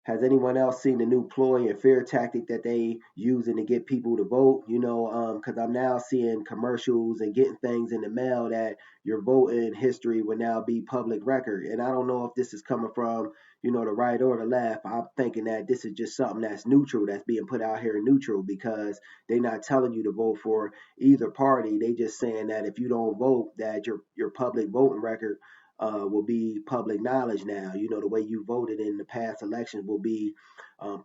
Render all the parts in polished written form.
Has anyone else seen the new ploy and fear tactic that they using to get people to vote? Because I'm now seeing commercials and getting things in the mail that your voting history will now be public record. And I don't know if this is coming from, the right or the left. I'm thinking that this is just something that's neutral, that's being put out here neutral, because they're not telling you to vote for either party. They just saying that if you don't vote, that your public voting record will be public knowledge now. The way you voted in the past elections will be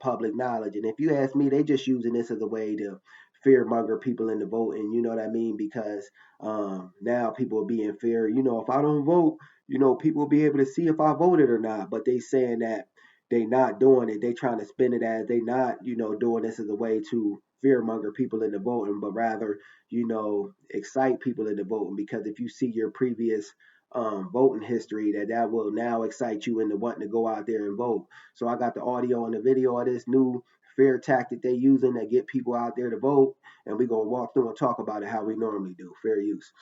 public knowledge. And if you ask me, they just using this as a way to fearmonger people into voting. You know what I mean? Because now people will be in fear. If I don't vote, people will be able to see if I voted or not. But they saying that they not doing it. They trying to spin it as they not, doing this as a way to fearmonger people into voting, but rather, excite people into voting. Because if you see your previous voting history, that will now excite you into wanting to go out there and vote. So I got the audio and the video of this new fear tactic they using to get people out there to vote, and we're gonna walk through and talk about it how we normally do. Fair use.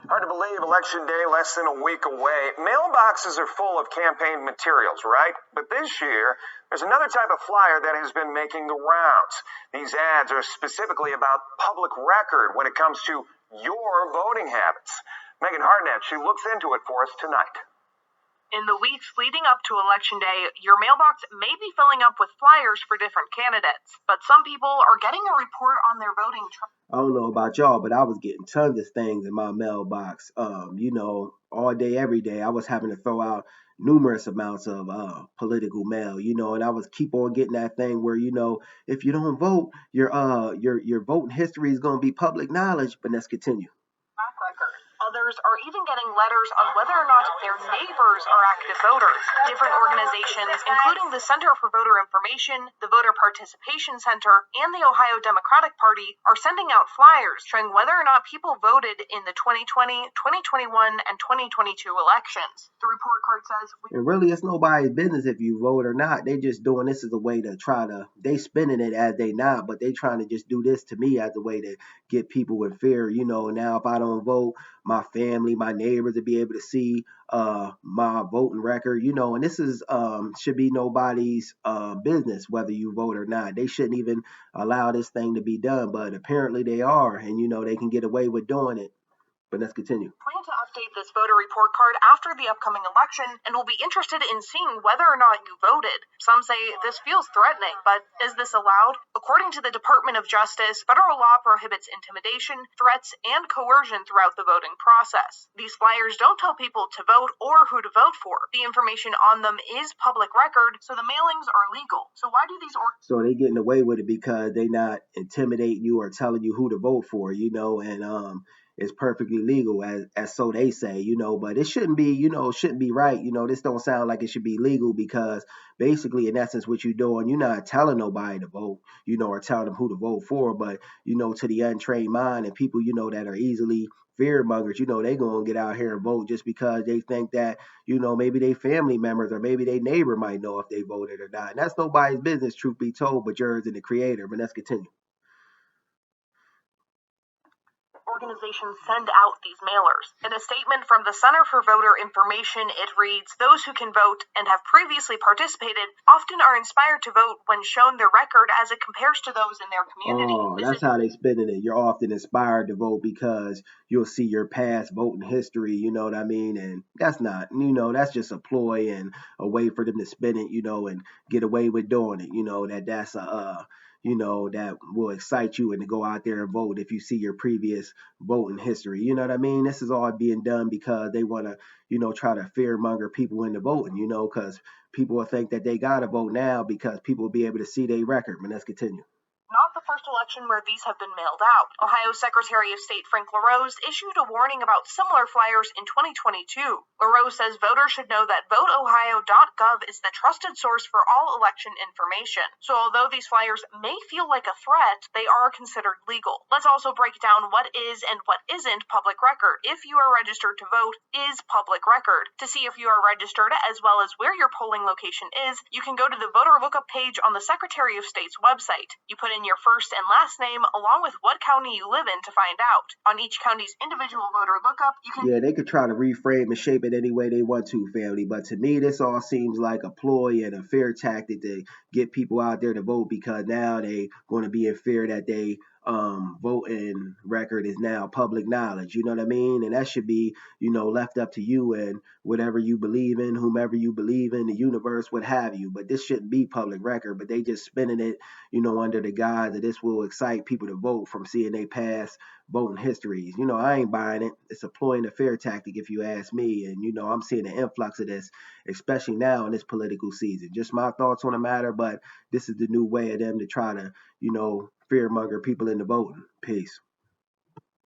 Hard to believe election day less than a week away. Mailboxes are full of campaign materials, right? But this year, there's another type of flyer that has been making the rounds. These ads are specifically about public record when it comes to your voting habits. Megan Hartnett, she looks into it for us tonight. In the weeks leading up to Election Day, your mailbox may be filling up with flyers for different candidates, but some people are getting a report on their voting. I don't know about y'all, but I was getting tons of things in my mailbox. All day, every day, I was having to throw out numerous amounts of political mail. And I was keep on getting that thing where, if you don't vote, your voting history is going to be public knowledge. But let's continue. Others are even getting letters on whether or not their neighbors are active voters. Different organizations, including the Center for Voter Information, the Voter Participation Center, and the Ohio Democratic Party, are sending out flyers showing whether or not people voted in the 2020, 2021, and 2022 elections. The report card says... And really, it's nobody's business if you vote or not. They just doing this as a way to they spinning it as they not, but they trying to just do this to me as a way to get people in fear. Now if I don't vote, my family, my neighbors will be able to see my voting record, and this is should be nobody's business whether you vote or not. They shouldn't even allow this thing to be done, but apparently they are, and they can get away with doing it. But let's continue. Plan to update this voter report card after the upcoming election and will be interested in seeing whether or not you voted. Some say this feels threatening, but is this allowed? According to the Department of Justice, federal law prohibits intimidation, threats, and coercion throughout the voting process. These flyers don't tell people to vote or who to vote for. The information on them is public record, so the mailings are legal. So why do these So they getting away with it because they not intimidating you or telling you who to vote for, and it's perfectly legal as so they say, but it shouldn't be, shouldn't be right. This don't sound like it should be legal, because basically in essence what you're doing, you're not telling nobody to vote, or telling them who to vote for, but to the untrained mind and people, that are easily fear mongers, they gonna get out here and vote just because they think that, maybe they family members or maybe their neighbor might know if they voted or not. And that's nobody's business, truth be told, but yours and the creator. But let's continue. Organizations send out these mailers. In a statement from the Center for Voter Information, it reads, "Those who can vote and have previously participated often are inspired to vote when shown their record as it compares to those in their community." Oh, that's how they spinning it. You're often inspired to vote because you'll see your past voting history, you know what I mean? And that's not, that's just a ploy and a way for them to spin it, and get away with doing it. That's a that will excite you and to go out there and vote if you see your previous voting history. You know what I mean? This is all being done because they want to, try to fearmonger people into voting, because people will think that they got to vote now because people will be able to see their record. But let's continue. Not the first election where these have been mailed out. Ohio Secretary of State Frank LaRose issued a warning about similar flyers in 2022. LaRose says voters should know that voteohio.gov is the trusted source for all election information. So although these flyers may feel like a threat, they are considered legal. Let's also break down what is and what isn't public record. If you are registered to vote is public record. To see if you are registered as well as where your polling location is, you can go to the voter lookup page on the Secretary of State's website. You put in your first and last name along with what county you live in to find out. On each county's individual voter lookup, you can... Yeah, they could try to reframe and shape it any way they want to, family. But to me, this all seems like a ploy and a fear tactic to get people out there to vote, because now they going to be in fear that they voting record is now public knowledge. You know what I mean? And that should be, left up to you and whatever you believe in, whomever you believe in, the universe, what have you. But this shouldn't be public record. But they just spinning it, under the guise that this will excite people to vote from seeing they past voting histories. I ain't buying it. It's a ploy and a fear tactic, if you ask me. And I'm seeing an influx of this, especially now in this political season. Just my thoughts on the matter, but this is the new way of them to try to, fearmonger people into voting. Peace.